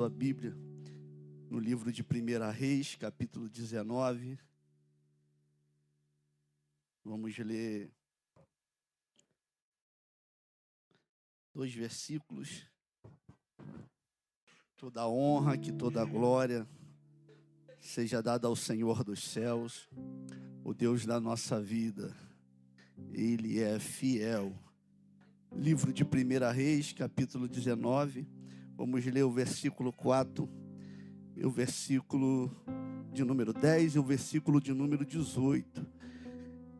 Sua Bíblia, no livro de 1 Reis, capítulo 19. Vamos ler 2 versículos. Toda a honra, que toda a glória seja dada ao Senhor dos céus, o Deus da nossa vida. Ele é fiel. Livro de 1 Reis, capítulo 19. Vamos ler o versículo 4, e o versículo de número 10 e o versículo de número 18.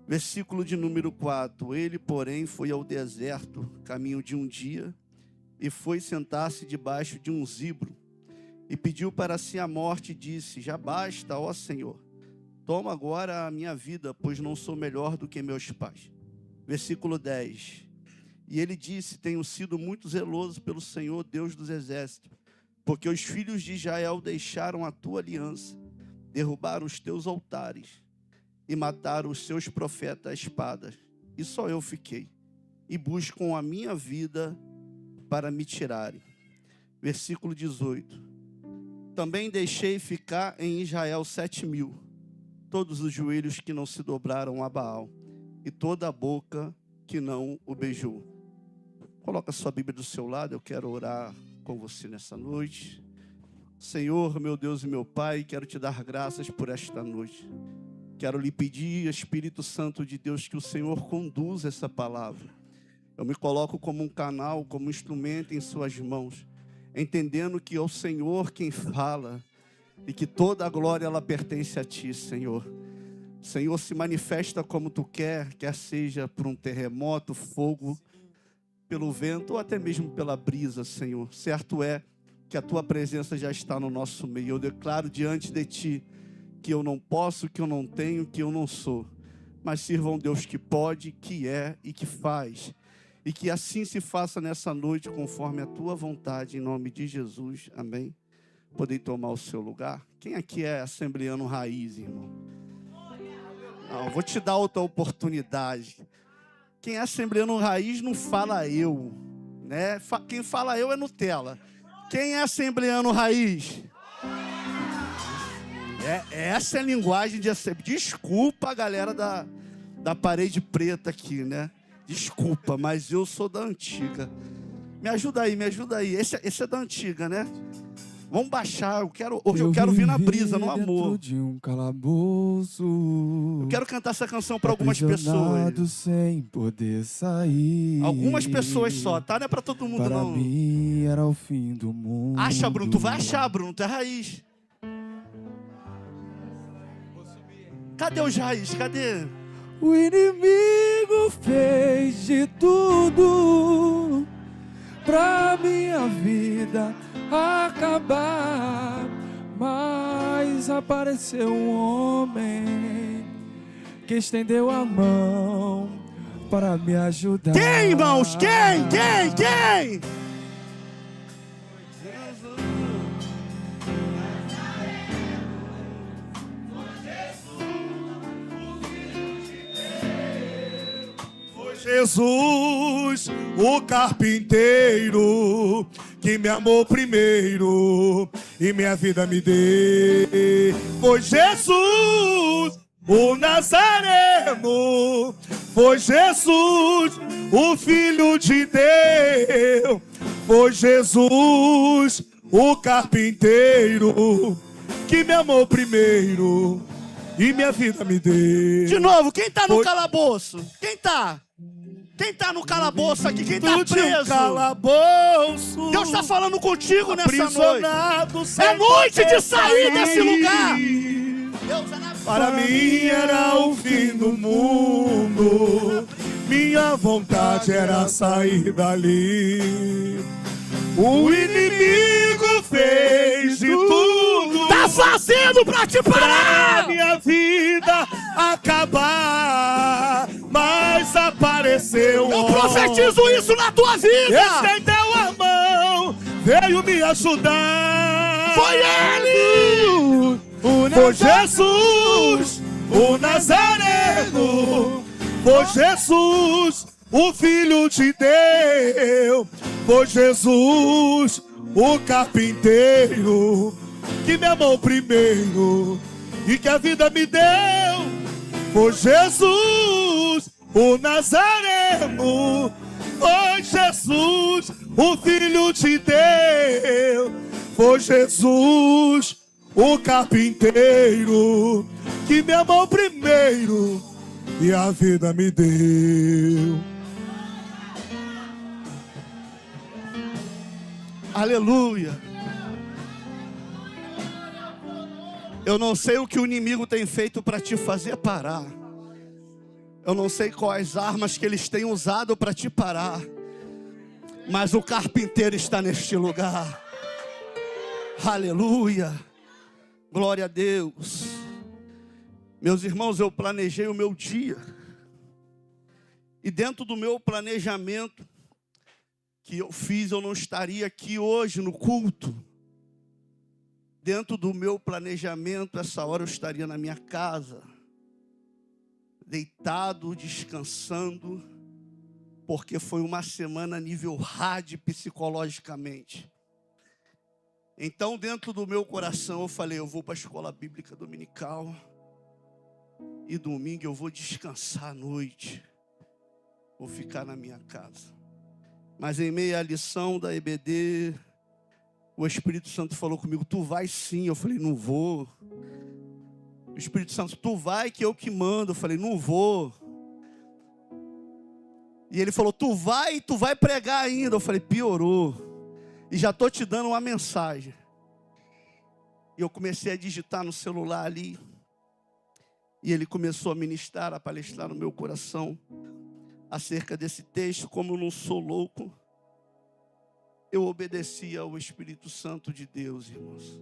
Versículo de número 4. Ele, porém, foi ao deserto, caminho de um dia, e foi sentar-se debaixo de um zibro, e pediu para si a morte, e disse: já basta, ó Senhor, toma agora a minha vida, pois não sou melhor do que meus pais. Versículo 10. E ele disse: tenho sido muito zeloso pelo Senhor, Deus dos exércitos, porque os filhos de Israel deixaram a tua aliança, derrubaram os teus altares e mataram os seus profetas à espada. E só eu fiquei, e buscam a minha vida para me tirarem. Versículo 18. Também deixei ficar em Israel 7.000, todos os joelhos que não se dobraram a Baal, e toda a boca que não o beijou. Coloca a sua Bíblia do seu lado, eu quero orar com você nessa noite. Senhor, meu Deus e meu Pai, quero te dar graças por esta noite. Quero lhe pedir, Espírito Santo de Deus, que o Senhor conduza essa palavra. Eu me coloco como um canal, como um instrumento em suas mãos, entendendo que é o Senhor quem fala e que toda a glória ela pertence a Ti, Senhor. Senhor, se manifesta como Tu quer seja por um terremoto, fogo, pelo vento ou até mesmo pela brisa, Senhor. Certo é que a Tua presença já está no nosso meio. Eu declaro diante de Ti que eu não posso, que eu não tenho, que eu não sou. Mas sirva um Deus que pode, que é e que faz. E que assim se faça nessa noite conforme a Tua vontade, em nome de Jesus. Amém. Podem tomar o seu lugar. Quem aqui é assembleano raiz, irmão? Não, vou te dar outra oportunidade. Quem é assembleano raiz não fala eu, né? Quem fala eu é Nutella. Quem é assembleano raiz? Essa é a linguagem de assembleano. Desculpa a galera da parede preta aqui, né? Desculpa, mas eu sou da antiga. Me ajuda aí. Esse é da antiga, né? Vamos baixar, hoje eu quero vir na brisa, no amor. De um calabouço, eu quero cantar essa canção para algumas pessoas. Sem poder sair. Algumas pessoas só, tá? Não é para todo mundo, para não. Para mim era o fim do mundo. Acha, Bruno, tu vai achar, Bruno, tu é raiz. Cadê os raiz? Cadê? O inimigo fez de tudo pra minha vida acabar, mas apareceu um homem que estendeu a mão para me ajudar. Quem, irmãos? Quem? Jesus, o carpinteiro, que me amou primeiro e minha vida me deu. Foi Jesus, o Nazareno, foi Jesus, o Filho de Deus. Foi Jesus, o carpinteiro, que me amou primeiro e minha vida me deu. De novo, quem tá no calabouço? Quem tá? Quem tá no calabouço aqui? Quem tá preso? Calabouço. Deus tá falando contigo nessa noite. É noite de sair desse lugar. Para mim era o fim do mundo. Minha vontade era sair dali. O inimigo fez de tudo. Tá fazendo pra te parar. Pra minha vida acabar, mas apareceu. Eu profetizo isso na tua vida. Estendeu a mão, veio me ajudar. Foi ele. Foi Jesus, o Nazareno. Foi Jesus, o Filho de Deus. Foi Jesus, o carpinteiro que me amou primeiro e que a vida me deu. Foi Jesus, o Nazareno. Foi Jesus, o Filho de Deus. Foi Jesus, o carpinteiro que me amou primeiro e a vida me deu. Aleluia. Eu não sei o que o inimigo tem feito para te fazer parar. Eu não sei quais armas que eles têm usado para te parar. Mas o carpinteiro está neste lugar. Aleluia. Glória a Deus. Meus irmãos, eu planejei o meu dia. E dentro do meu planejamento que eu fiz, eu não estaria aqui hoje no culto. Dentro do meu planejamento, essa hora eu estaria na minha casa, deitado, descansando, porque foi uma semana a nível hard psicologicamente. Então, dentro do meu coração, eu falei, eu vou para a escola bíblica dominical e domingo eu vou descansar à noite, vou ficar na minha casa. Mas em meio à lição da EBD, o Espírito Santo falou comigo, tu vai sim. Eu falei, não vou. O Espírito Santo, tu vai que eu que mando. Eu falei, não vou. E ele falou, tu vai pregar ainda. Eu falei, piorou. E já estou te dando uma mensagem. E eu comecei a digitar no celular ali. E ele começou a ministrar, a palestrar no meu coração acerca desse texto. Como eu não sou louco, eu obedeci ao Espírito Santo de Deus, irmãos.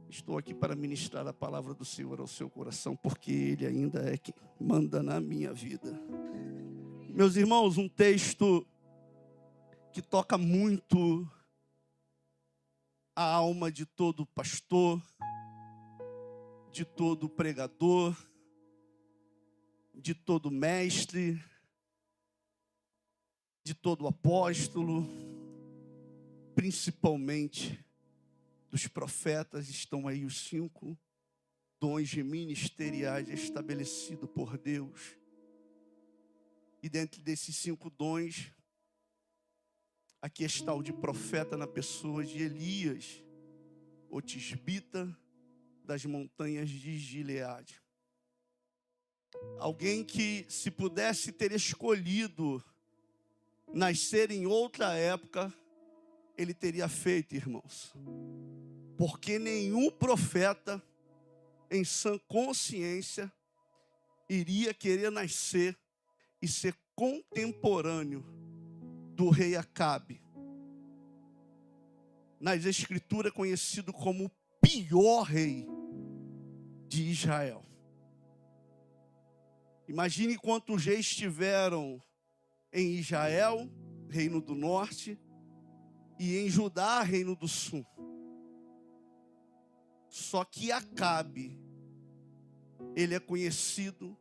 Estou aqui para ministrar a palavra do Senhor ao seu coração, porque Ele ainda é quem manda na minha vida. Meus irmãos, um texto que toca muito a alma de todo pastor, de todo pregador, de todo mestre, de todo apóstolo, principalmente dos profetas. Estão aí os 5 dons ministeriais estabelecidos por Deus. E dentro desses 5 dons, aqui está o de profeta na pessoa de Elias, o tisbita das montanhas de Gileade. Alguém que, se pudesse ter escolhido nascer em outra época, ele teria feito, irmãos. Porque nenhum profeta, em sã consciência, iria querer nascer e ser contemporâneo do rei Acabe. Nas escrituras, conhecido como o pior rei de Israel. Imagine quantos reis tiveram em Israel, reino do norte, e em Judá, reino do sul. Só que Acabe, ele é conhecido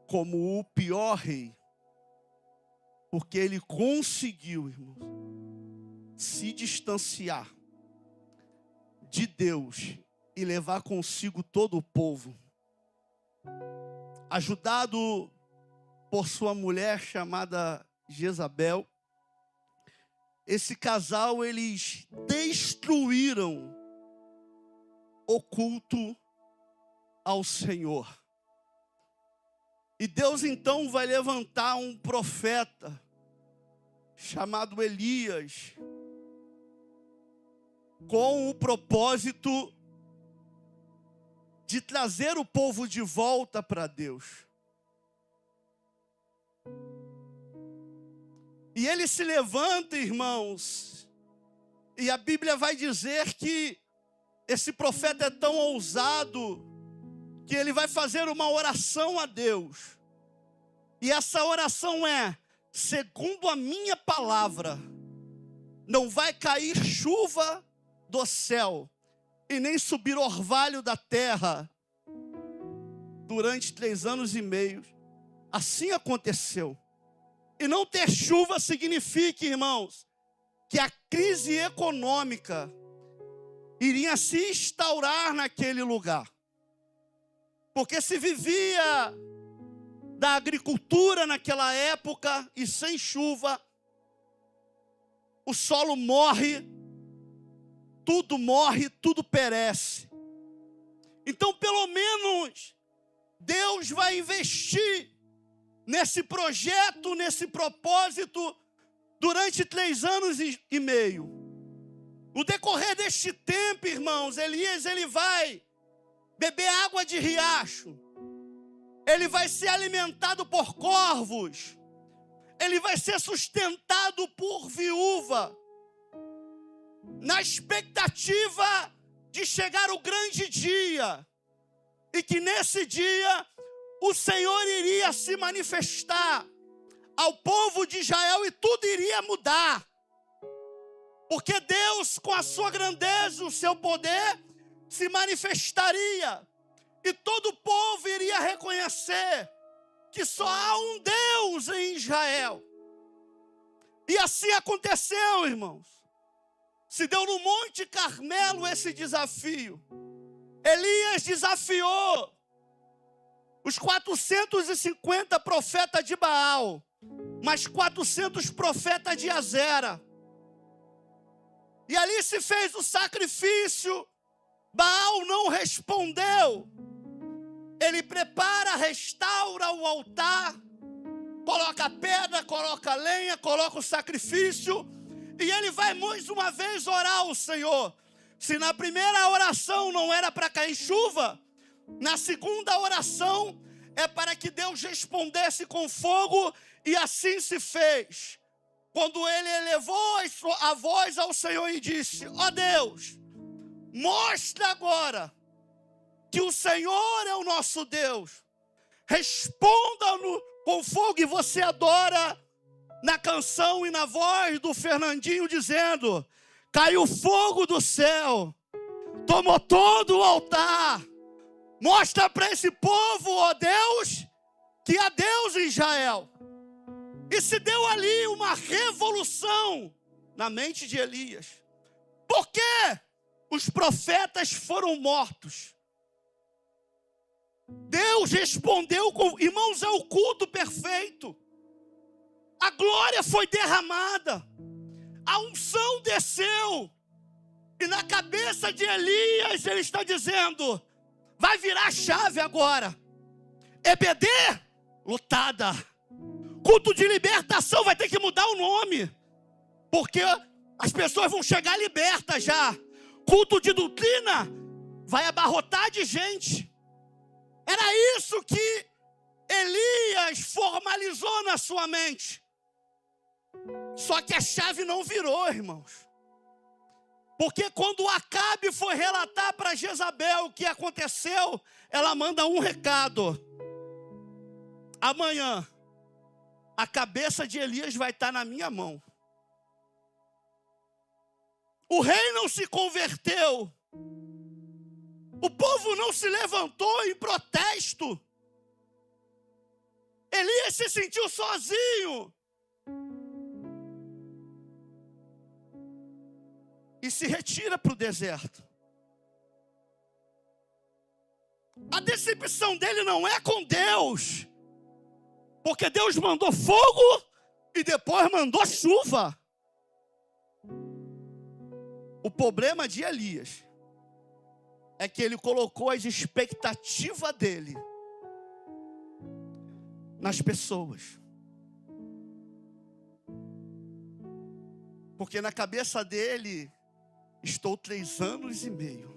como o pior rei, porque ele conseguiu, irmãos, se distanciar de Deus e levar consigo todo o povo. Ajudado por sua mulher chamada Jezabel, esse casal, eles destruíram o culto ao Senhor. E Deus então vai levantar um profeta chamado Elias, com o propósito de trazer o povo de volta para Deus. E ele se levanta, irmãos, e a Bíblia vai dizer que esse profeta é tão ousado que ele vai fazer uma oração a Deus. E essa oração é: segundo a minha palavra, não vai cair chuva do céu e nem subir orvalho da terra durante 3 anos e meio. Assim aconteceu. E não ter chuva significa, irmãos, que a crise econômica iria se instaurar naquele lugar. Porque se vivia da agricultura naquela época e sem chuva, o solo morre, tudo perece. Então, pelo menos, Deus vai investir nesse projeto, nesse propósito, durante 3 anos e meio. No decorrer deste tempo, irmãos, Elias, ele vai beber água de riacho. Ele vai ser alimentado por corvos. Ele vai ser sustentado por viúva. Na expectativa de chegar o grande dia. E que nesse dia o Senhor iria se manifestar ao povo de Israel e tudo iria mudar. Porque Deus, com a sua grandeza, o seu poder, se manifestaria. E todo o povo iria reconhecer que só há um Deus em Israel. E assim aconteceu, irmãos. Se deu no Monte Carmelo esse desafio. Elias desafiou os 450 profetas de Baal, mais 400 profetas de Azera. E ali se fez o sacrifício. Baal não respondeu. Ele prepara, restaura o altar, coloca a pedra, coloca a lenha, coloca o sacrifício, e ele vai mais uma vez orar ao Senhor. Se na primeira oração não era para cair chuva, na segunda oração é para que Deus respondesse com fogo, e assim se fez. Quando ele elevou a voz ao Senhor e disse: ó Deus, mostra agora que o Senhor é o nosso Deus. Responda-nos com fogo. E você adora na canção e na voz do Fernandinho dizendo: caiu fogo do céu, tomou todo o altar. Mostra para esse povo, ó Deus, que há Deus em Israel. E se deu ali uma revolução na mente de Elias. Por quê? Os profetas foram mortos. Deus respondeu com... Irmãos, é o culto perfeito. A glória foi derramada. A unção desceu. E na cabeça de Elias ele está dizendo: vai virar chave agora. EBD, lutada. Culto de libertação vai ter que mudar o nome. Porque as pessoas vão chegar libertas já. Culto de doutrina vai abarrotar de gente. Era isso que Elias formalizou na sua mente. Só que a chave não virou, irmãos. Porque quando Acabe foi relatar para Jezabel o que aconteceu, ela manda um recado: amanhã a cabeça de Elias vai estar na minha mão. O rei não se converteu. O povo não se levantou em protesto. Elias se sentiu sozinho. E se retira para o deserto. A decepção dele não é com Deus. Porque Deus mandou fogo e depois mandou chuva. O problema de Elias é que ele colocou as expectativas dele nas pessoas. Porque na cabeça dele, estou 3 anos e meio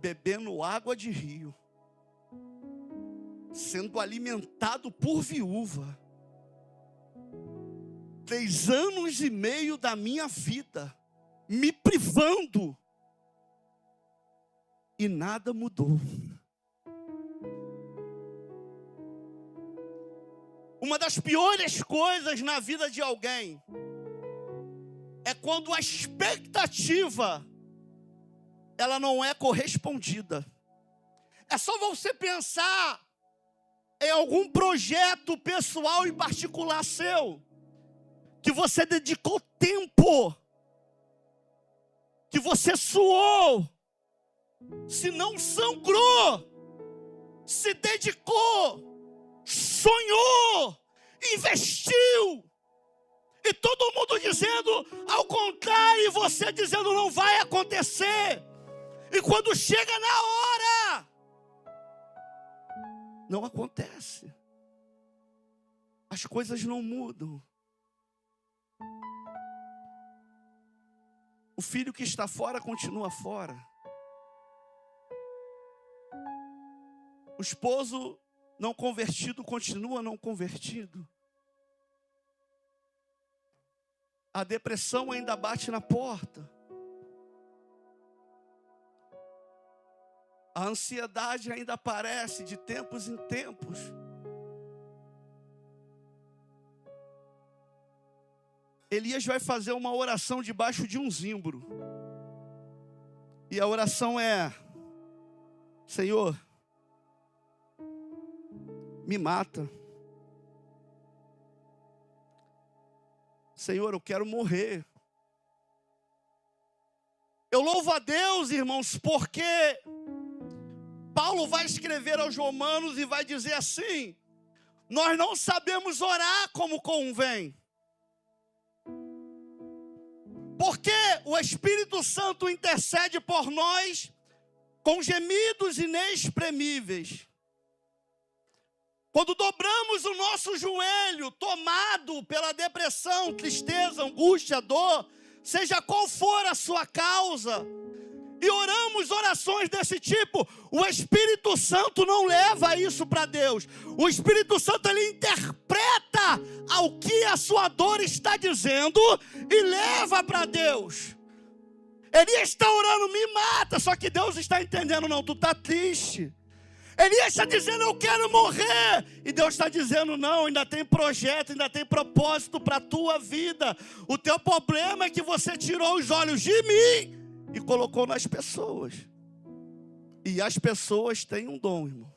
bebendo água de rio, sendo alimentado por viúva. 3 anos e meio da minha vida me privando. E nada mudou. Uma das piores coisas na vida de alguém é quando a expectativa ela não é correspondida. É só você pensar em algum projeto pessoal e particular seu, que você dedicou tempo, que você suou, se não sangrou, se dedicou, sonhou, investiu, e todo mundo dizendo ao contrário, e você dizendo não vai acontecer, e quando chega na hora, não acontece, as coisas não mudam. O filho que está fora continua fora. O esposo não convertido continua não convertido. A depressão ainda bate na porta. A ansiedade ainda aparece de tempos em tempos. Elias vai fazer uma oração debaixo de um zimbro. E a oração é: Senhor, me mata. Senhor, eu quero morrer. Eu louvo a Deus, irmãos, porque Paulo vai escrever aos Romanos e vai dizer assim: nós não sabemos orar como convém. Porque o Espírito Santo intercede por nós com gemidos inexprimíveis. Quando dobramos o nosso joelho, tomado pela depressão, tristeza, angústia, dor, seja qual for a sua causa, e oramos orações desse tipo, o Espírito Santo não leva isso para Deus. O Espírito Santo, ele interpreta ao que a sua dor está dizendo e leva para Deus. Elias está orando, me mata, só que Deus está entendendo, não, tu está triste. Elias está dizendo, eu quero morrer. E Deus está dizendo, não, ainda tem projeto, ainda tem propósito para a tua vida. O teu problema é que você tirou os olhos de mim e colocou nas pessoas. E as pessoas têm um dom, irmão,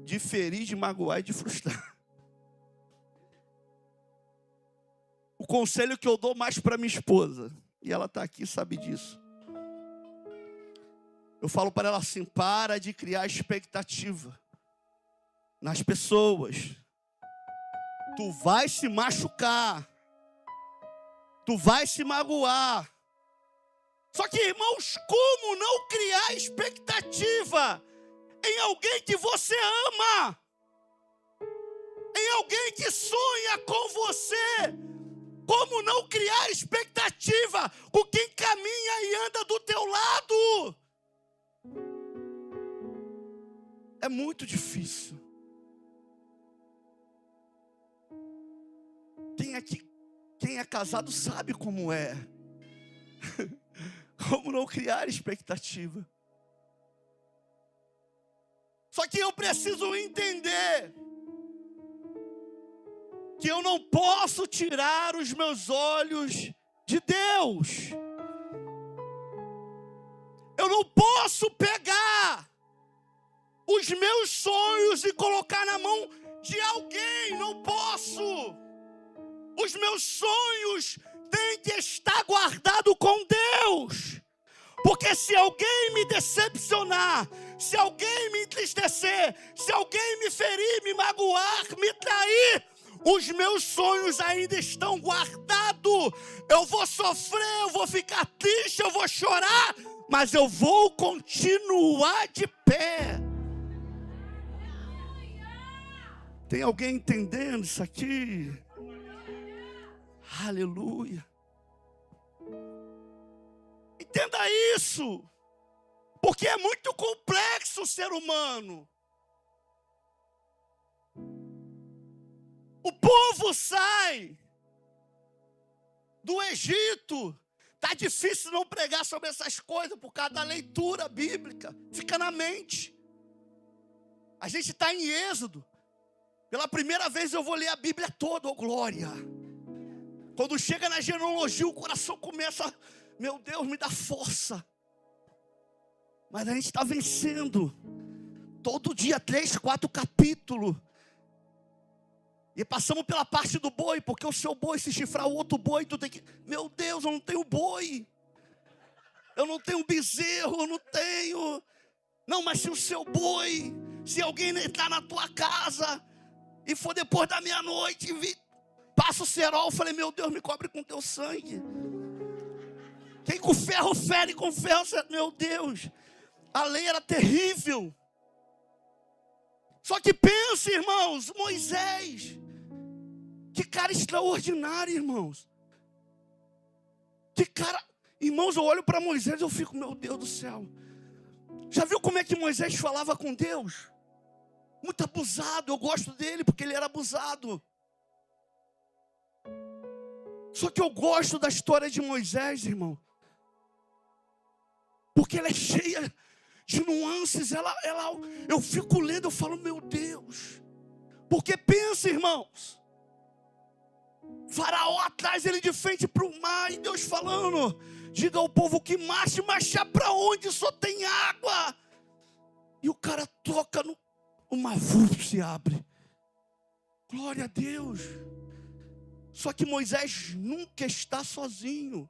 de ferir, de magoar e de frustrar. O conselho que eu dou mais para minha esposa, e ela está aqui, sabe disso. Eu falo para ela assim: para de criar expectativa nas pessoas. Tu vai se machucar. Tu vai se magoar. Só que, irmãos, como não criar expectativa em alguém que você ama? Em alguém que sonha com você? Como não criar expectativa com quem caminha e anda do teu lado? É muito difícil. Quem é casado sabe como é. Como não criar expectativa. Só que eu preciso entender que eu não posso tirar os meus olhos de Deus. Eu não posso pegar os meus sonhos e colocar na mão de alguém. Não posso. Os meus sonhos têm que estar guardados com Deus. Porque se alguém me decepcionar, se alguém me entristecer, se alguém me ferir, me magoar, me trair, os meus sonhos ainda estão guardados. Eu vou sofrer, eu vou ficar triste, eu vou chorar, mas eu vou continuar de pé. Tem alguém entendendo isso aqui? Aleluia. Entenda isso, porque é muito complexo o ser humano. O povo sai do Egito. Está difícil não pregar sobre essas coisas por causa da leitura bíblica. Fica na mente. A gente está em Êxodo. Pela primeira vez eu vou ler a Bíblia toda, oh glória. Quando chega na genealogia, o coração começa, meu Deus, me dá força. Mas a gente está vencendo. Todo dia, 3, 4 capítulos. E passamos pela parte do boi, porque o seu boi, se chifrar o outro boi, tu tem que... Meu Deus, eu não tenho boi. Eu não tenho bezerro, eu não tenho... Não, mas se o seu boi, se alguém entrar na tua casa e for depois da meia-noite, passa o cerol, eu falei, meu Deus, me cobre com teu sangue. Quem com ferro fere, com ferro... Meu Deus, a lei era terrível. Só que pense, irmãos, Moisés, que cara extraordinário, irmãos. Que cara, irmãos, eu olho para Moisés e eu fico, meu Deus do céu. Já viu como é que Moisés falava com Deus? Muito abusado, eu gosto dele porque ele era abusado. Só que eu gosto da história de Moisés, irmão, porque ela é cheia de nuances, eu fico lendo, eu falo, meu Deus. Porque pensa, irmãos, Faraó atrás, ele de frente para o mar, e Deus falando, diga ao povo que marche, marchar para onde só tem água. E o cara toca, o mar se abre. Glória a Deus. Só que Moisés nunca está sozinho.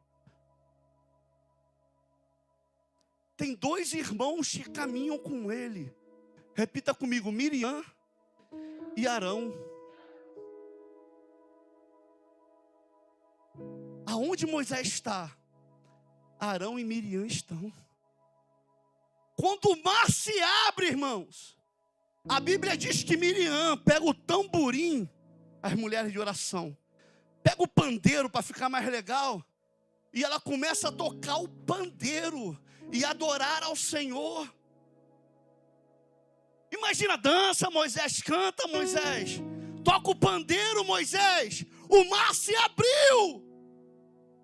Tem 2 irmãos que caminham com ele. Repita comigo, Miriam e Arão. Aonde Moisés está, Arão e Miriam estão. Quando o mar se abre, irmãos, a Bíblia diz que Miriam pega o tamborim, as mulheres de oração, pega o pandeiro para ficar mais legal, e ela começa a tocar o pandeiro e adorar ao Senhor. Imagina, dança, Moisés, canta, Moisés, toca o pandeiro, Moisés, o mar se abriu,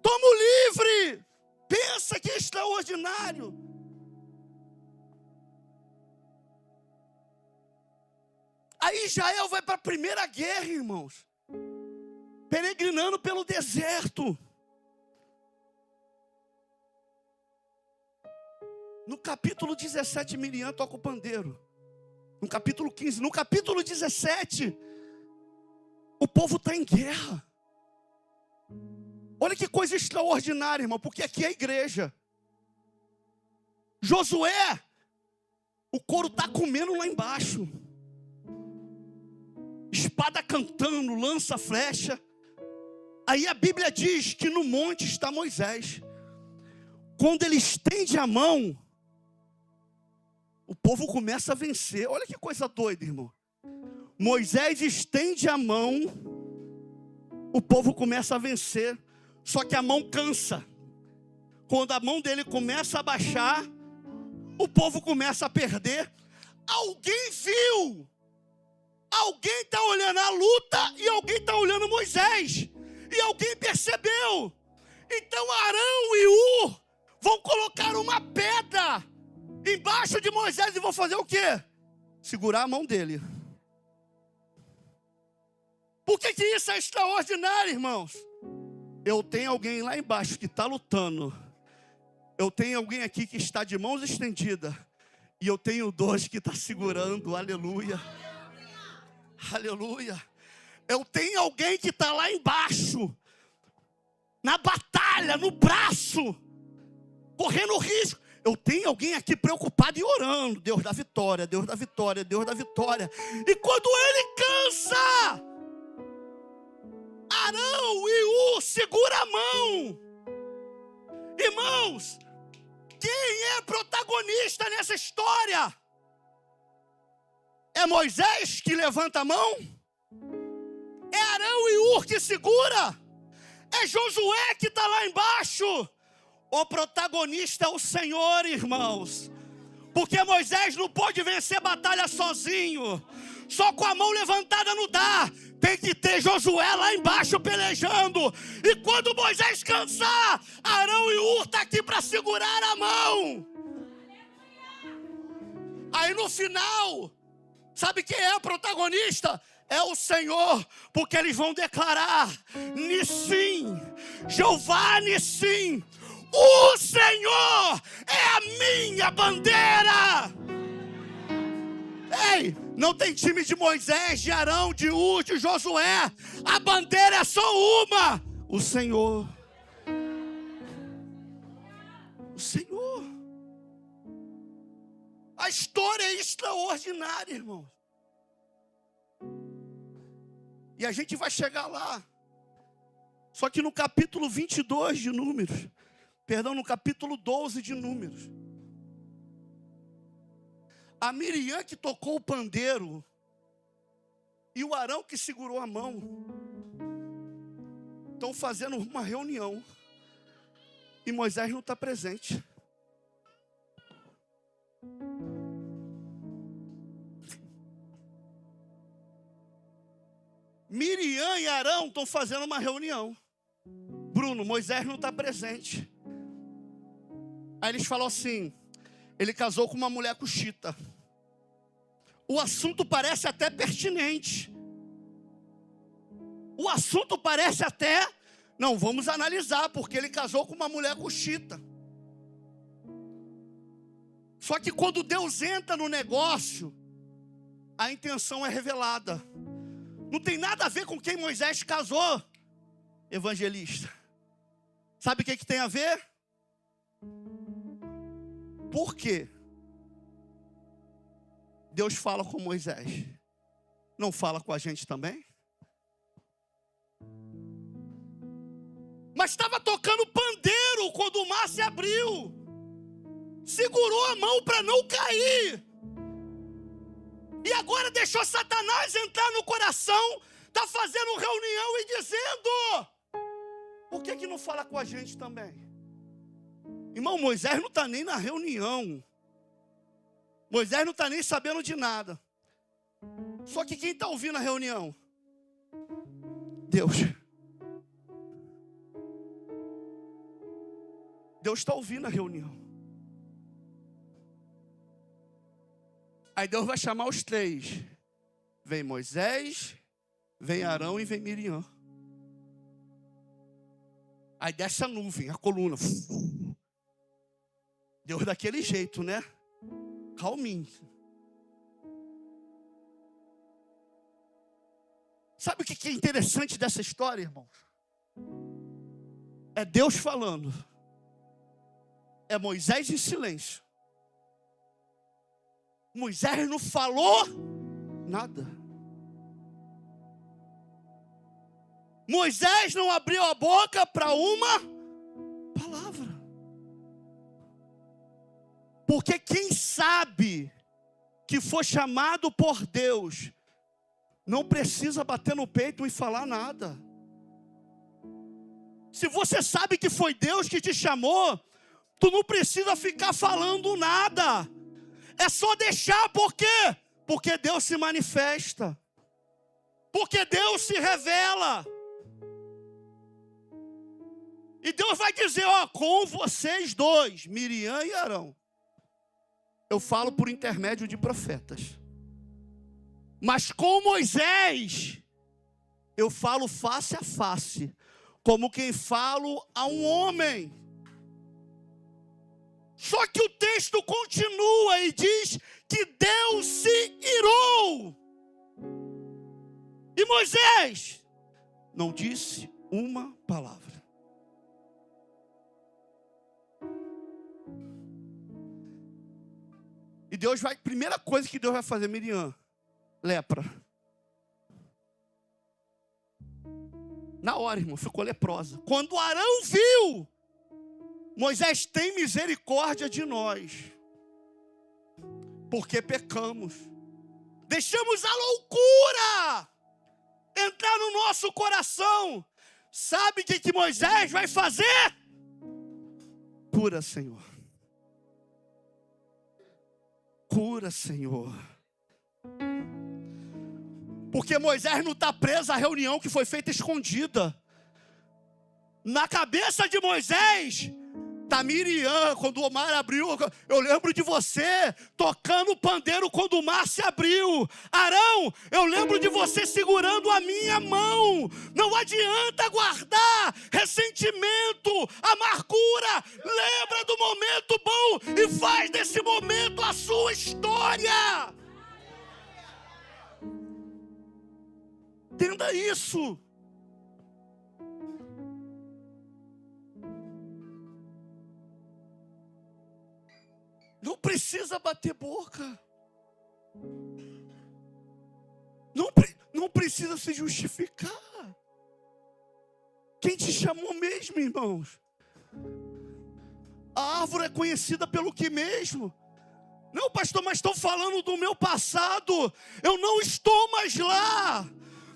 tamo livre. Pensa que extraordinário. Aí Israel vai para a primeira guerra, irmãos, peregrinando pelo deserto. No capítulo 17, Miriam toca o pandeiro. No capítulo 15, no capítulo 17, o povo está em guerra. Olha que coisa extraordinária, irmão, porque aqui é a igreja. Josué, o couro está comendo lá embaixo. Espada cantando, lança, flecha. Aí a Bíblia diz que no monte está Moisés. Quando ele estende a mão, o povo começa a vencer. Olha que coisa doida, irmão. Moisés estende a mão, o povo começa a vencer. Só que a mão cansa. Quando a mão dele começa a baixar, o povo começa a perder. Alguém viu. Alguém está olhando a luta e alguém está olhando Moisés. E alguém percebeu. Então Arão e Ur vão colocar uma pedra embaixo de Moisés e vão fazer o quê? Segurar a mão dele. Por que isso é extraordinário, irmãos? Eu tenho alguém lá embaixo que está lutando. Eu tenho alguém aqui que está de mãos estendidas. E eu tenho 2 que está segurando, aleluia. Aleluia. Eu tenho alguém que está lá embaixo, na batalha, no braço, correndo risco. Eu tenho alguém aqui preocupado e orando. Deus dá vitória, Deus dá vitória, Deus dá vitória. E quando ele cansa, Arão e Ur segura a mão. Irmãos, quem é protagonista nessa história? É Moisés que levanta a mão? É Arão e Ur que segura? É Josué que está lá embaixo? O protagonista é o Senhor, irmãos. Porque Moisés não pode vencer batalha sozinho. Só com a mão levantada não dá. Tem que ter Josué lá embaixo pelejando. E quando Moisés cansar, Arão e Ur está aqui para segurar a mão. Aí no final, sabe quem é o protagonista? É o Senhor, porque eles vão declarar: Nissim, Jeová Nissim, o Senhor é a minha bandeira. Ei, Não tem time de Moisés, de Arão, de Ur, de Josué. A bandeira é só uma. O Senhor. O Senhor. A história é extraordinária, irmão. E a gente vai chegar lá. Só que no capítulo 22 de Números, perdão, no capítulo 12 de Números, a Miriam que tocou o pandeiro e o Arão que segurou a mão estão fazendo uma reunião e Moisés não está presente. Miriam e Arão estão fazendo uma reunião. Bruno, Moisés não está presente. Aí eles falam assim: ele casou com uma mulher cuxita. O assunto parece até pertinente. O assunto parece até... Não, vamos analisar, porque ele casou com uma mulher cuxita. Só que quando Deus entra no negócio, a intenção é revelada. Não tem nada a ver com quem Moisés casou, evangelista. Sabe o que tem a ver? Por quê? Deus fala com Moisés. Não fala com a gente também? Mas estava tocando pandeiro quando o mar se abriu. Segurou a mão para não cair. E agora deixou Satanás entrar no coração. Está fazendo reunião e dizendo: por que não fala com a gente também? Irmão, Moisés não está nem na reunião. Moisés não está nem sabendo de nada. Só que quem está ouvindo a reunião? Deus. Deus está ouvindo a reunião. Aí Deus vai chamar os três. Vem Moisés, vem Arão e vem Miriam. Aí desce a nuvem, a coluna. Deus daquele jeito, né? Calminho. Sabe o que é interessante dessa história, irmão? É Deus falando. É Moisés em silêncio. Moisés não falou nada. Moisés não abriu a boca para uma palavra. Porque quem sabe que foi chamado por Deus, não precisa bater no peito e falar nada. Se você sabe que foi Deus que te chamou, tu não precisa ficar falando nada. É só deixar, por quê? Porque Deus se manifesta. Porque Deus se revela. E Deus vai dizer, ó, com vocês dois, Miriam e Arão, eu falo por intermédio de profetas. Mas com Moisés, eu falo face a face, como quem falo a um homem. Só que o texto continua e diz que Deus se irou. E Moisés não disse uma palavra. E Deus vai, primeira coisa que Deus vai fazer, Miriam, lepra. Na hora, irmão, ficou leprosa. Quando Arão viu, Moisés, tem misericórdia de nós, porque pecamos. Deixamos a loucura entrar no nosso coração. Sabe o que Moisés vai fazer? Cura, Senhor. Cura, Senhor. Porque Moisés não está preso à reunião que foi feita escondida. Na cabeça de Moisés está Miriam, quando o mar abriu. Eu lembro de você tocando o pandeiro quando o mar se abriu. Arão, eu lembro de você segurando a minha mão. Não adianta guardar ressentimento, amargura. Lembra do momento bom e faz desse momento a sua história. Entenda isso. Não precisa bater boca. Não precisa se justificar. Quem te chamou mesmo, irmãos? A árvore é conhecida pelo que mesmo? Não, pastor, mas estão falando do meu passado. Eu não estou mais lá.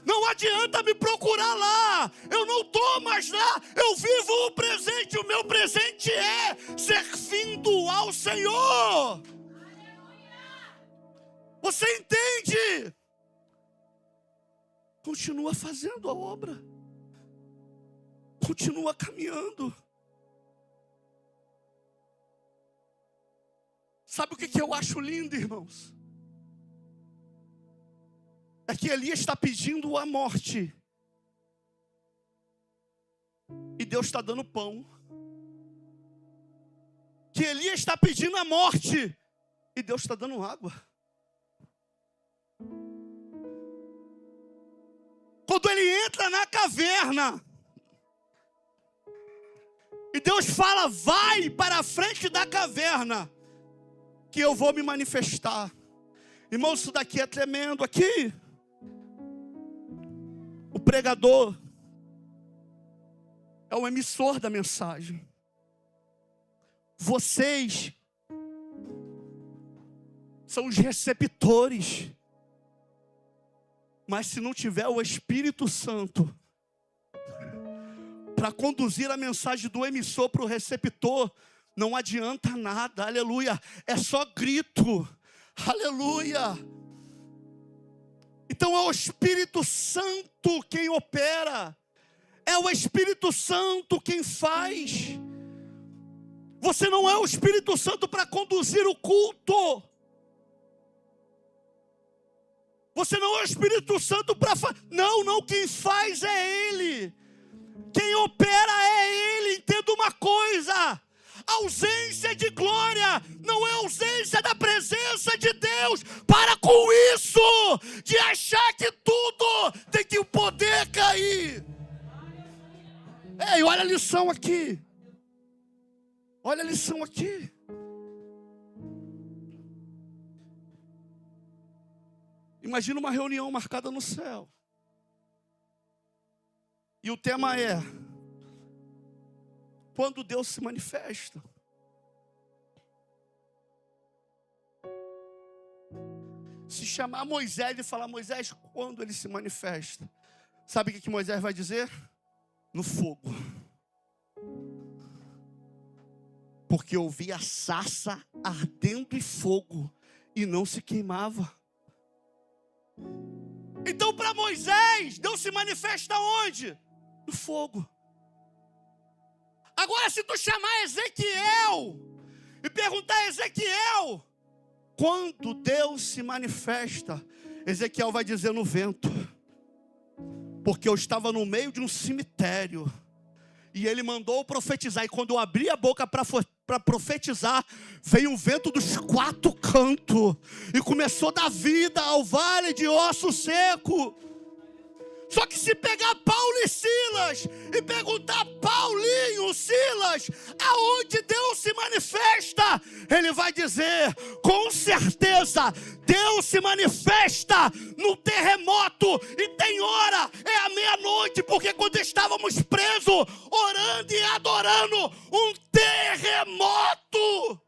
Não adianta me procurar lá. Eu não estou mais lá. Eu vivo o presente. O meu presente é servindo ao Senhor. Você entende? Continua fazendo a obra. Continua caminhando. Sabe o que eu acho lindo, irmãos? É que Elias está pedindo a morte. E Deus está dando pão. Que Elias está pedindo a morte. E Deus está dando água. Quando ele entra na caverna. E Deus fala, vai para a frente da caverna. Que eu vou me manifestar. Irmão, isso daqui é tremendo. Aqui, o pregador é o emissor da mensagem. Vocês são os receptores. Mas se não tiver o Espírito Santo para conduzir a mensagem do emissor para o receptor, não adianta nada, aleluia. É só grito, aleluia. Então é o Espírito Santo quem opera. É o Espírito Santo quem faz. Você não é o Espírito Santo para conduzir o culto. Você não é o Espírito Santo para fazer. Não, quem faz é Ele. Quem opera é Ele. Entenda uma coisa. Ausência de glória não é ausência da presença de Deus. Para com isso de achar que tudo tem que poder cair. Ei, olha a lição aqui. Olha a lição aqui. Imagina uma reunião marcada no céu. E o tema é: quando Deus se manifesta. Se chamar Moisés e falar, Moisés, quando ele se manifesta? Sabe o que Moisés vai dizer? No fogo. Porque eu vi a sarça ardendo em fogo e não se queimava. Então para Moisés, Deus se manifesta onde? No fogo. Agora se tu chamar Ezequiel e perguntar a Ezequiel, quando Deus se manifesta, Ezequiel vai dizer no vento. Porque eu estava no meio de um cemitério e ele mandou profetizar. E quando eu abri a boca para profetizar, veio um vento dos 4 cantos e começou a dar vida ao vale de osso seco. Só que se pegar Paulo e Silas e perguntar, Paulinho, Silas, aonde Deus se manifesta? Ele vai dizer, com certeza, Deus se manifesta no terremoto. E tem hora, é a meia-noite, porque quando estávamos presos, orando e adorando, um terremoto.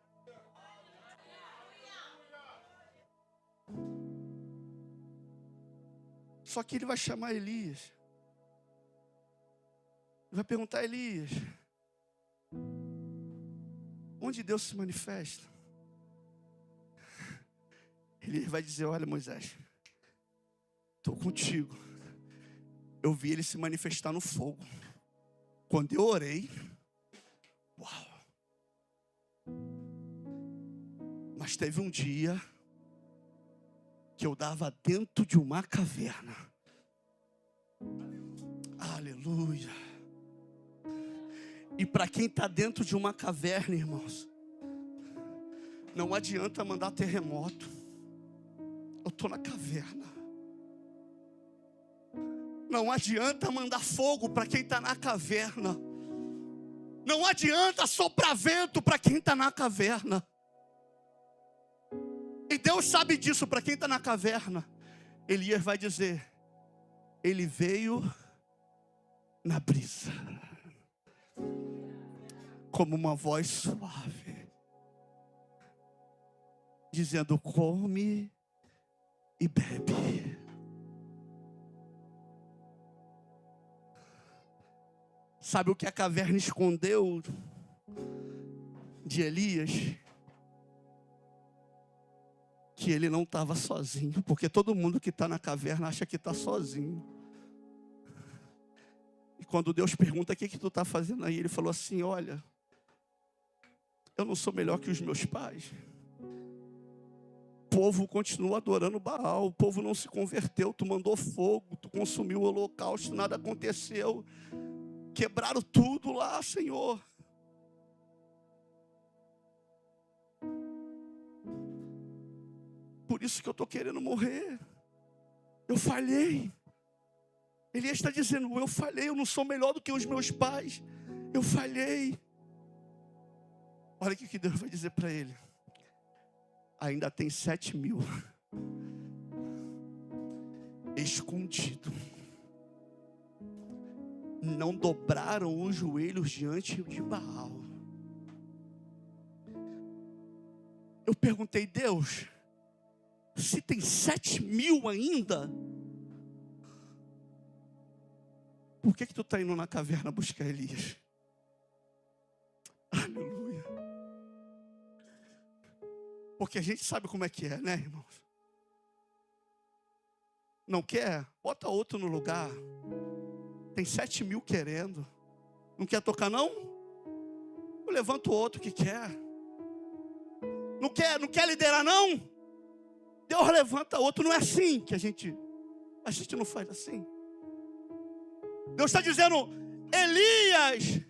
Só que ele vai chamar Elias. Ele vai perguntar a Elias, onde Deus se manifesta? Ele vai dizer, olha Moisés, estou contigo. Eu vi ele se manifestar no fogo. Quando eu orei, uau. Mas teve um dia que eu dava dentro de uma caverna. Aleluia. E para quem está dentro de uma caverna, irmãos, não adianta mandar terremoto. Eu estou na caverna. Não adianta mandar fogo para quem está na caverna. Não adianta soprar vento para quem está na caverna. E Deus sabe disso. Para quem está na caverna, Elias vai dizer: ele veio na brisa, como uma voz suave, dizendo: come e bebe. Sabe o que a caverna escondeu de Elias? Que ele não estava sozinho, porque todo mundo que está na caverna acha que está sozinho. E quando Deus pergunta: o que tu está fazendo aí? Ele falou assim: olha, eu não sou melhor que os meus pais. O povo continua adorando Baal, o povo não se converteu, tu mandou fogo, tu consumiu o holocausto, nada aconteceu. Quebraram tudo lá, Senhor. Por isso que eu estou querendo morrer. Eu falhei. Elias está dizendo: eu falhei, eu não sou melhor do que os meus pais. Eu falhei. Olha o que Deus vai dizer para ele: ainda tem 7.000 escondido. Não dobraram os joelhos diante de Baal. Eu perguntei: Deus, se tem 7.000 ainda, por que tu está indo na caverna buscar Elias? Aleluia. Porque a gente sabe como é que é, né, irmãos? Não quer? Bota outro no lugar. Tem 7.000 querendo. Não quer tocar, não? Eu levanto outro que quer. Não quer liderar, não? Deus levanta outro. Não é assim que a gente não faz assim. Deus está dizendo: Elias,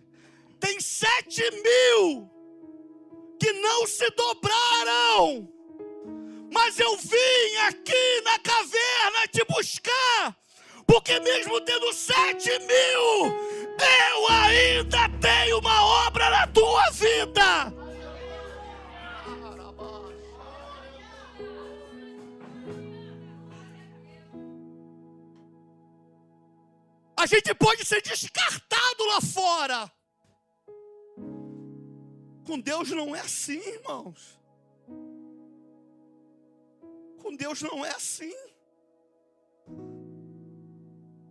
tem 7.000 que não se dobraram, mas eu vim aqui na caverna te buscar, porque mesmo tendo 7.000, eu ainda tenho uma obra na tua vida. A gente pode ser descartado lá fora. Com Deus não é assim, irmãos. Com Deus não é assim.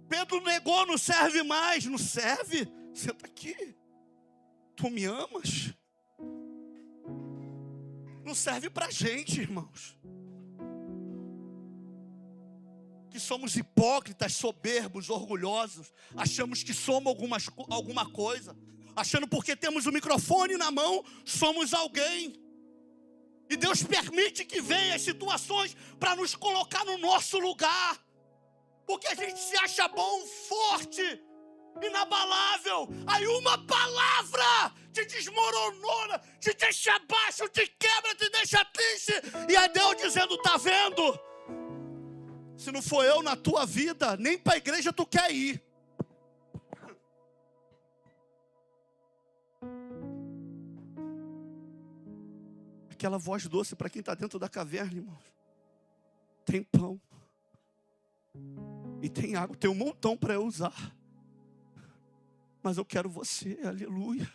Pedro negou: não serve mais. Não serve? Senta aqui. Tu me amas? Não serve pra gente, irmãos. Que somos hipócritas, soberbos, orgulhosos. Achamos que somos alguma coisa. Achando porque temos o microfone na mão, somos alguém. E Deus permite que venham as situações para nos colocar no nosso lugar. Porque a gente se acha bom, forte, inabalável. Aí uma palavra te desmorona, te deixa abaixo, te quebra, te deixa triste. E é Deus dizendo: tá vendo? Se não for eu na tua vida, nem para a igreja tu quer ir. Aquela voz doce para quem está dentro da caverna, irmãos. Tem pão. E tem água, tem um montão para eu usar. Mas eu quero você, aleluia.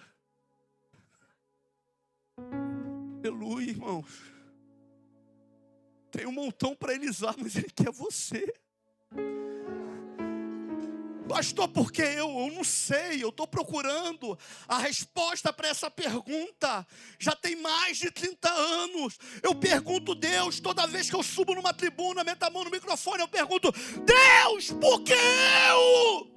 Aleluia, irmãos. Tem um montão para ele usar, mas ele quer você. Pastor, por que eu não sei, eu estou procurando a resposta para essa pergunta. Já tem mais de 30 anos. Eu pergunto: Deus, toda vez que eu subo numa tribuna, meto a mão no microfone, eu pergunto: Deus, por que eu?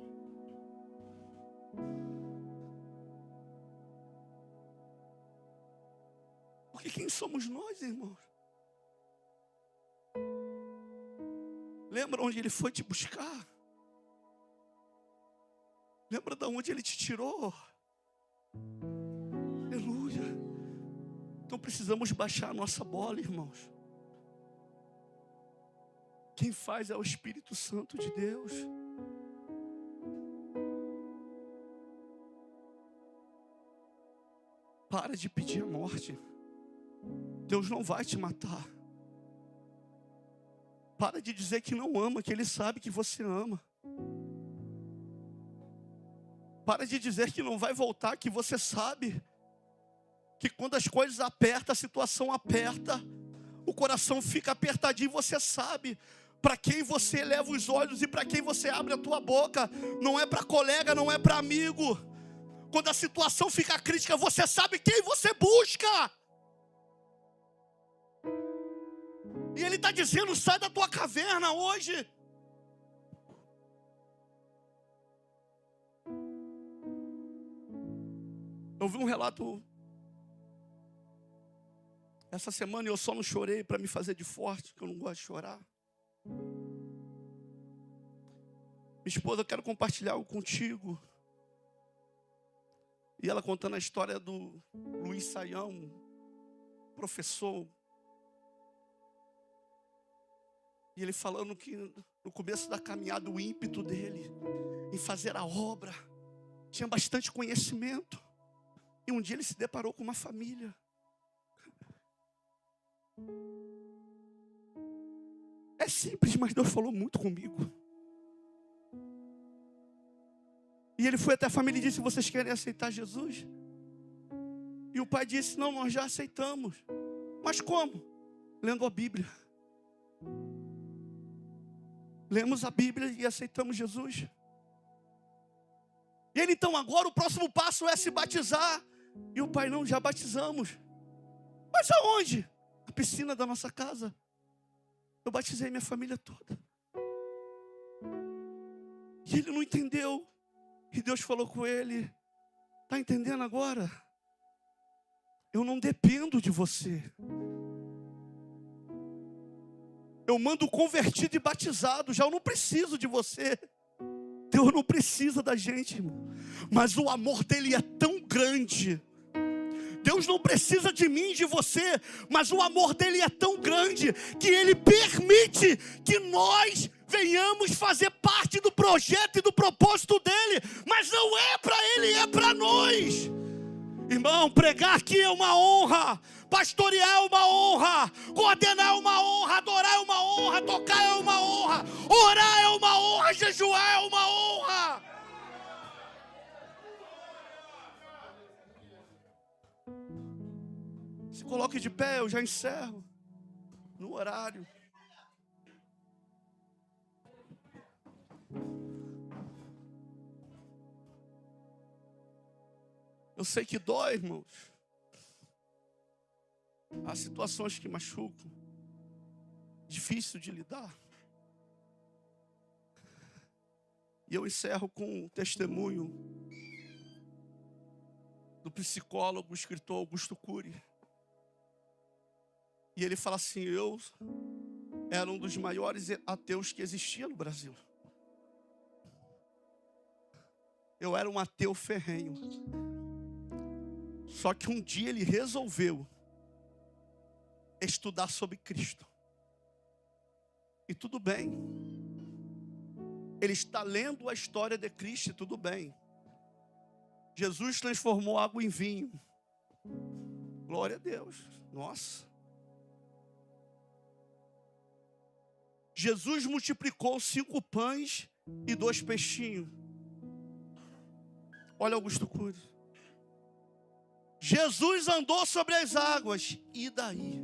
Porque quem somos nós, irmãos? Lembra onde ele foi te buscar? Lembra de onde ele te tirou? Aleluia. Então precisamos baixar a nossa bola, irmãos. Quem faz é o Espírito Santo de Deus. Para de pedir a morte. Deus não vai te matar. Para de dizer que não ama, que Ele sabe que você ama. Para de dizer que não vai voltar, que você sabe que quando as coisas apertam, a situação aperta, o coração fica apertadinho, você sabe para quem você eleva os olhos e para quem você abre a tua boca. Não é para colega, não é para amigo. Quando a situação fica crítica, você sabe quem você busca. E Ele está dizendo, sai da tua caverna hoje. Eu vi um relato essa semana e eu só não chorei para me fazer de forte, que eu não gosto de chorar. Minha esposa, eu quero compartilhar algo contigo. E ela contando a história do Luiz Saião, professor. E ele falando que no começo da caminhada, o ímpeto dele em fazer a obra, tinha bastante conhecimento. E um dia ele se deparou com uma família. É simples, mas Deus falou muito comigo. E ele foi até a família e disse, vocês querem aceitar Jesus? E o pai disse, não, nós já aceitamos. Mas como? Lendo a Bíblia. Lemos a Bíblia e aceitamos Jesus. E ele, então, agora o próximo passo é se batizar. E o pai, não, já batizamos. Mas aonde? A piscina da nossa casa. Eu batizei minha família toda. E ele não entendeu. E Deus falou com ele, está entendendo agora? Eu não dependo de você. Eu mando convertido e batizado, já eu não preciso de você. Deus não precisa da gente, irmão. Mas o amor dele é tão grande. Deus não precisa de mim, de você, mas o amor dele é tão grande que ele permite que nós venhamos fazer parte do projeto e do propósito dele, mas não é para ele, é para nós. Irmão, pregar aqui é uma honra, pastorear é uma honra, coordenar é uma honra, adorar é uma honra, tocar é uma honra, orar é uma honra, jejuar é uma honra. Se coloque de pé, eu já encerro no horário. Eu sei que dói, irmãos. Há situações que machucam, difícil de lidar. E eu encerro com um testemunho do psicólogo, escritor Augusto Cury. E ele fala assim, eu era um dos maiores ateus que existia no Brasil. Eu era um ateu ferrenho. Só que um dia ele resolveu estudar sobre Cristo. E tudo bem. Ele está lendo a história de Cristo e tudo bem. Jesus transformou água em vinho. Glória a Deus. Nossa. Jesus multiplicou 5 pães e 2 peixinhos. Olha Augusto Cury. Jesus andou sobre as águas. E daí?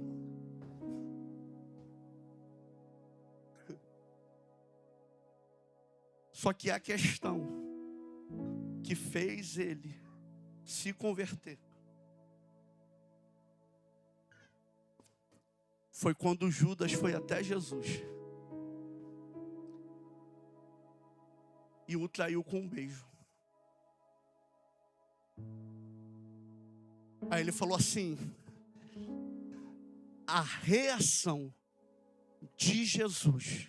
Só que a questão que fez ele se converter foi quando Judas foi até Jesus e o traiu com um beijo. Aí ele falou assim, a reação de Jesus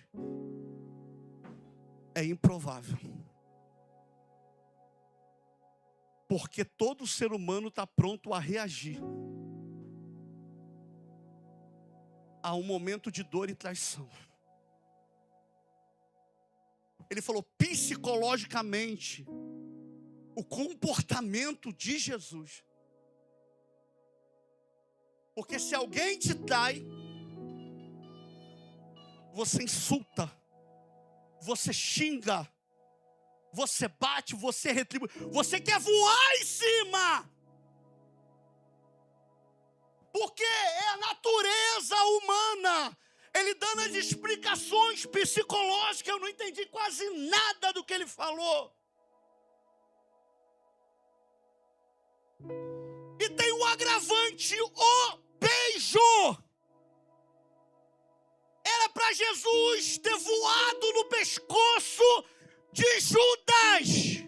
é improvável. Porque todo ser humano está pronto a reagir a um momento de dor e traição. Ele falou, psicologicamente, o comportamento de Jesus Porque se alguém te trai, você insulta, você xinga, você bate, você retribui, você quer voar em cima. Porque é a natureza humana. Ele dando as explicações psicológicas, eu não entendi quase nada do que ele falou. E tem um agravante, o beijo. Era para Jesus ter voado no pescoço de Judas.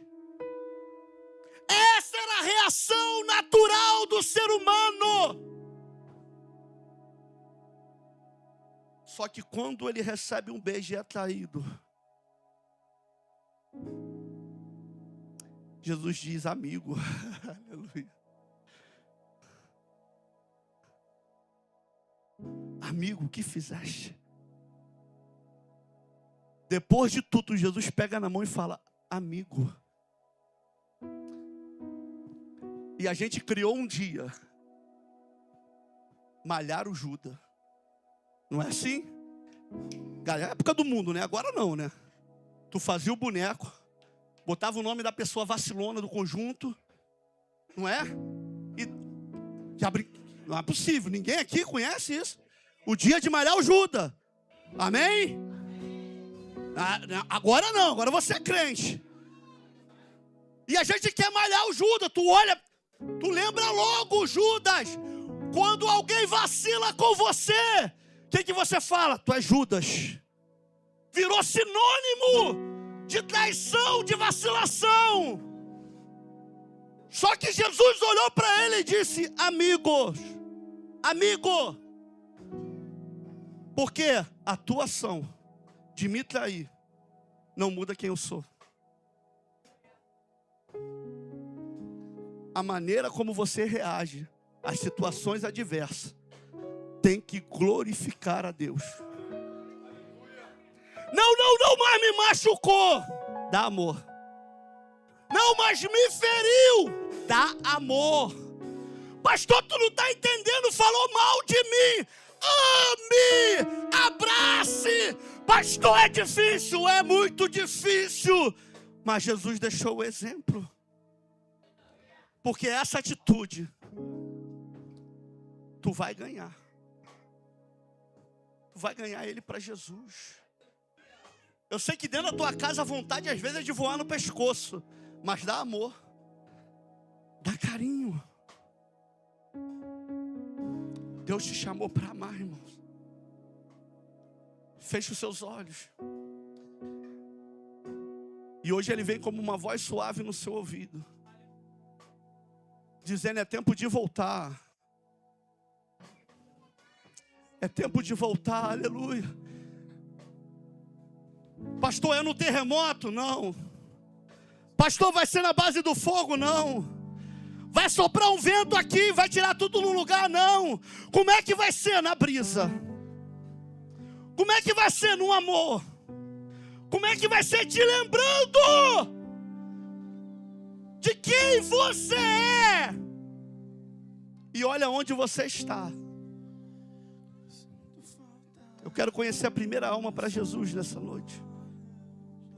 Essa era a reação natural do ser humano. Só que quando ele recebe um beijo e é traído, Jesus diz: amigo, aleluia. Amigo, o que fizeste? Depois de tudo, Jesus pega na mão e fala: amigo. E a gente criou um dia malhar o Judas. Não é assim? É a época do mundo, né? Agora não, né? Tu fazia o boneco, botava o nome da pessoa vacilona do conjunto, não é? E não é possível, ninguém aqui conhece isso. O dia de malhar o Judas. Amém? Agora não, agora você é crente. E a gente quer malhar o Judas. Tu olha, tu lembra logo o Judas. Quando alguém vacila com você, o que você fala? Tu é Judas. Virou sinônimo de traição, de vacilação. Só que Jesus olhou para ele e disse: amigo, porque a tua ação de me trair não muda quem eu sou. A maneira como você reage às situações adversas tem que glorificar a Deus. Não mais me machucou, dá amor. Não mais me feriu, dá amor. Pastor, tu não está entendendo, falou mal de mim. Ame, abrace. Pastor, é difícil, é muito difícil. Mas Jesus deixou o exemplo. Porque essa atitude, tu vai ganhar. Tu vai ganhar ele para Jesus. Eu sei que dentro da tua casa a vontade às vezes é de voar no pescoço. Mas dá amor. Dá carinho. Deus te chamou para amar, irmãos. Feche os seus olhos. E hoje ele vem como uma voz suave no seu ouvido, dizendo: é tempo de voltar. É tempo de voltar, aleluia. Pastor, é no terremoto? Não. Pastor, vai ser na base do fogo? Não. Vai soprar um vento aqui, vai tirar tudo no lugar? Não. Como é que vai ser? Na brisa. Como é que vai ser? No amor. Como é que vai ser? Te lembrando de quem você é. E olha onde você está. Eu quero conhecer a primeira alma para Jesus nessa noite.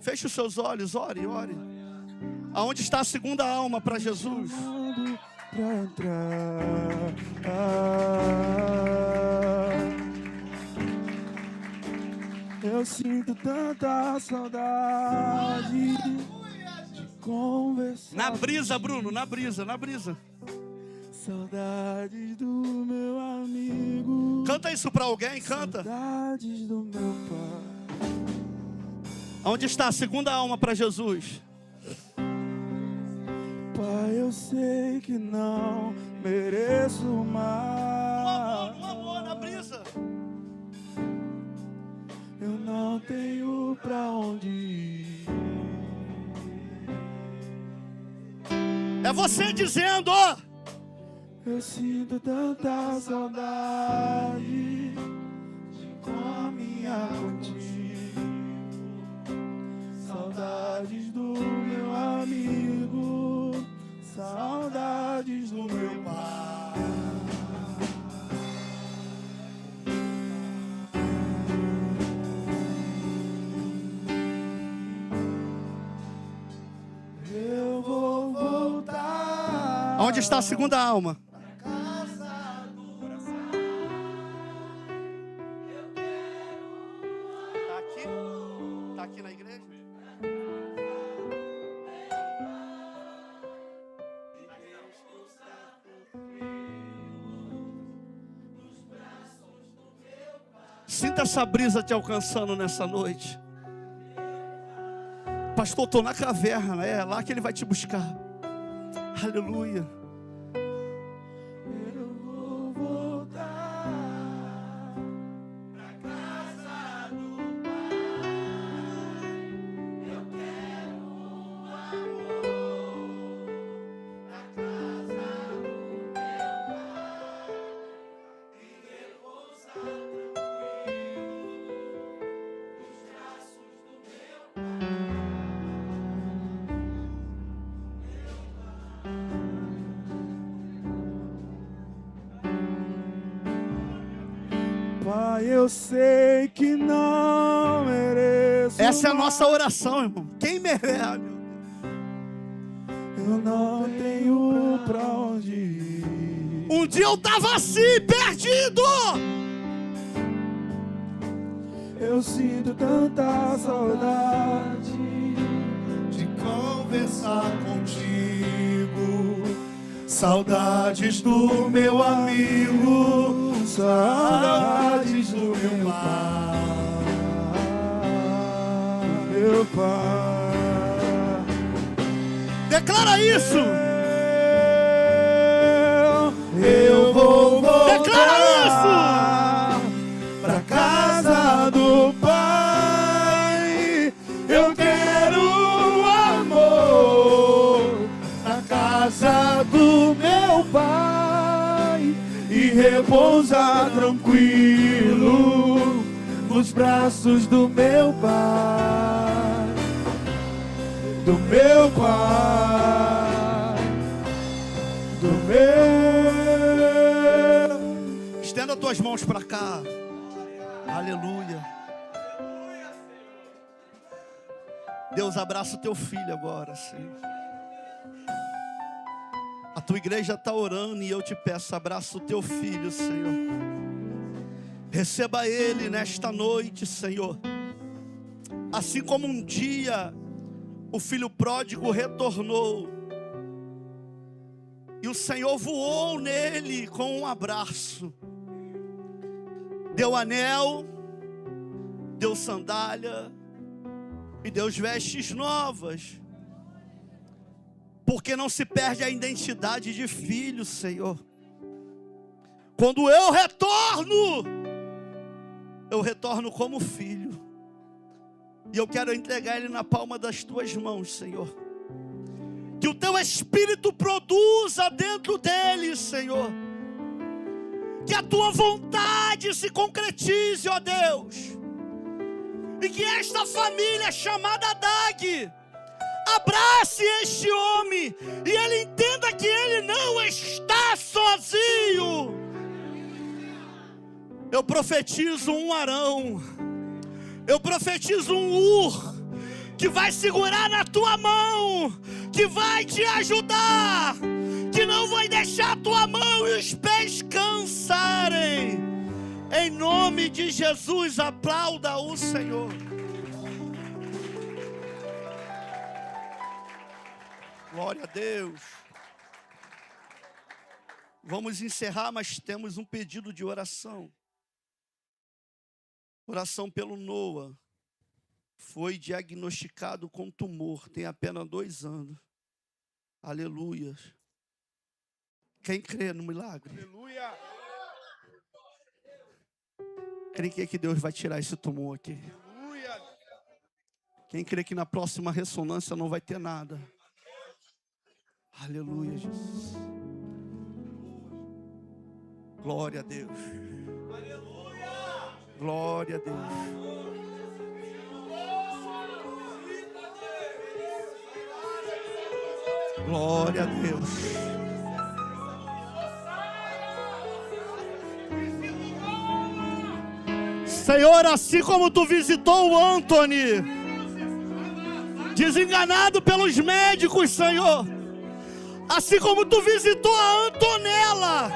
Feche os seus olhos, ore. Aonde está a segunda alma para Jesus? Pra entrar. Eu sinto tanta saudade de conversar. Na brisa, Bruno, na brisa. Saudades do meu amigo. Canta isso para alguém, canta. Saudades do meu pai. Aonde está a segunda alma para Jesus? Pai, eu sei que não mereço mais. No amor, na brisa. Eu não tenho pra onde ir. É você dizendo, ó. Eu sinto tanta saudade de caminhar contigo. Saudades do meu amigo, saudades do meu pai. Onde está a segunda alma? Está aqui? Está aqui na igreja? Sinta essa brisa te alcançando nessa noite. Pastor, estou na caverna. É lá que ele vai te buscar. Aleluia. Eu vou voltar pra casa do Pai. Eu quero um amor na casa do meu Pai e repousar tranquilo nos braços do meu Pai, eu sei que não mereço. Essa é a nossa oração, irmão. Quem merece, meu Deus? Eu não tenho pra onde ir. Um dia eu estava assim, perdido. Eu sinto tanta saudade De conversar contigo, saudades do meu amigo, saudades do meu pai, meu pai. Declara isso. Eu vou voltar. Declara pra casa do Pai. Eu quero amor na casa do meu Pai e repousar tranquilo nos braços do meu Pai, do meu Pai, do meu. Estenda tuas mãos para cá. Aleluia. Deus, abraça o teu filho agora, Senhor. A tua igreja está orando e eu te peço, abraça o teu filho, Senhor. Receba ele nesta noite, Senhor. Assim como um dia o filho pródigo retornou e o Senhor voou nele com um abraço. Deu anel, deu sandália e deu vestes novas. Porque não se perde a identidade de filho, Senhor. Quando eu retorno como filho. E eu quero entregar ele na palma das tuas mãos, Senhor. Que o teu Espírito produza dentro dele, Senhor. Que a tua vontade se concretize, ó Deus. E que esta família chamada Dag abrace este homem e ele entenda que ele não está sozinho. Eu profetizo um Arão, eu profetizo um Ur, que vai segurar na tua mão, que vai te ajudar, que não vai deixar a tua mão e os pés cansarem. Em nome de Jesus, aplauda o Senhor. Glória a Deus. Vamos encerrar, mas temos um pedido de oração. Oração pelo Noah. Foi diagnosticado com tumor, tem apenas 2 anos. Aleluia. Quem crê no milagre? Aleluia. Quem crê que Deus vai tirar esse tumor aqui? Aleluia. Quem crê que na próxima ressonância não vai ter nada? Aleluia, Jesus. Glória a Deus. Glória a Deus. Glória a Deus. Senhor, assim como tu visitou o Anthony, desenganado pelos médicos, Senhor, Assim como tu visitou a Antonella.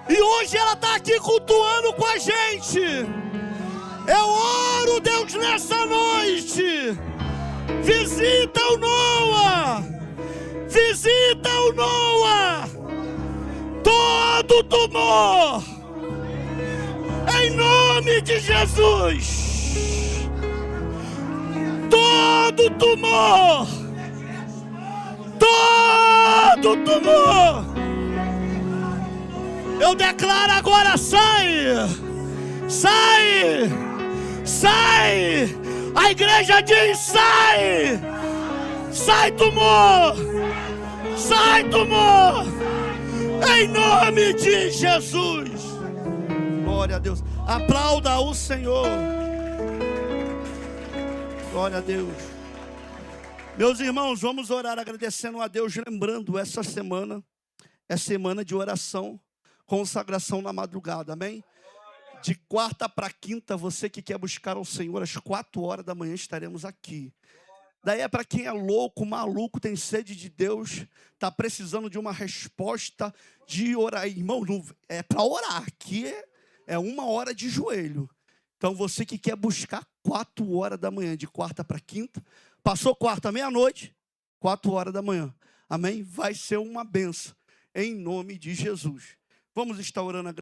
E hoje ela está aqui cultuando com a gente. Eu oro, Deus, nessa noite. Visita o Noah. Visita o Noah. Todo tumor. Em nome de Jesus. Todo tumor. Todo tumor. Eu declaro agora, sai. Sai. Sai. A igreja diz, sai. Sai tumor. Sai tumor. Em nome de Jesus. Glória a Deus. Aplauda o Senhor. Glória a Deus. Meus irmãos, vamos orar agradecendo a Deus, lembrando essa semana é semana de oração, consagração na madrugada, amém? De quarta para quinta, você que quer buscar o Senhor, às 4 da manhã estaremos aqui. Daí é para quem é louco, maluco, tem sede de Deus, está precisando de uma resposta de orar. Irmão, é para orar, aqui é 1 hora de joelho. Então você que quer buscar 4 da manhã, de quarta para quinta, passou quarta, meia-noite, 4 da manhã. Amém? Vai ser uma benção, em nome de Jesus. Vamos estar orando.